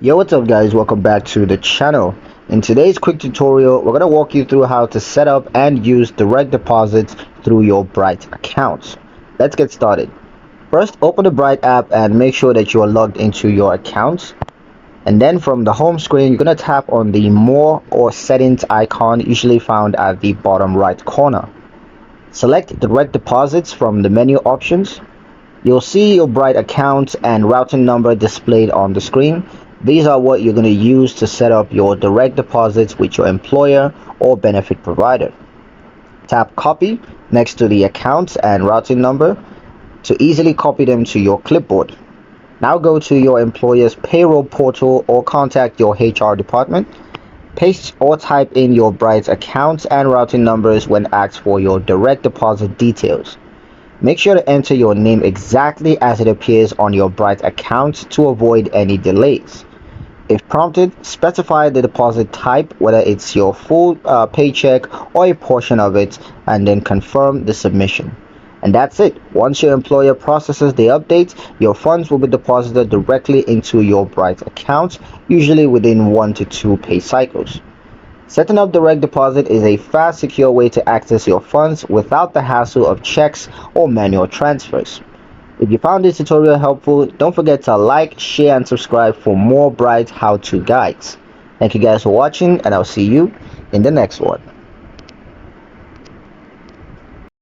Yo, what's up guys, welcome back to the channel. In today's quick tutorial, we're going to walk you through how to set up and use direct deposits through your Bright accounts. Let's get started. First, open the Bright app and make sure that you are logged into your accounts. And then from the home screen, you're going to tap on the More or Settings icon, usually found at the bottom right corner. Select Direct Deposits from the menu options. You'll see your Bright account and routing number displayed on the screen. These are what you're going to use to set up your direct deposits with your employer or benefit provider. Tap Copy next to the account and routing number to easily copy them to your clipboard. Now go to your employer's payroll portal or contact your HR department. Paste or type in your Bright account and routing numbers when asked for your direct deposit details. Make sure to enter your name exactly as it appears on your Bright account to avoid any delays. If prompted, specify the deposit type, whether it's your full paycheck or a portion of it, and then confirm the submission. And that's it. Once your employer processes the update, your funds will be deposited directly into your Bright account, usually within 1 to 2 pay cycles. Setting up direct deposit is a fast, secure way to access your funds without the hassle of checks or manual transfers. If you found this tutorial helpful, don't forget to like, share, and subscribe for more Bright how-to guides. Thank you guys for watching, and I'll see you in the next one.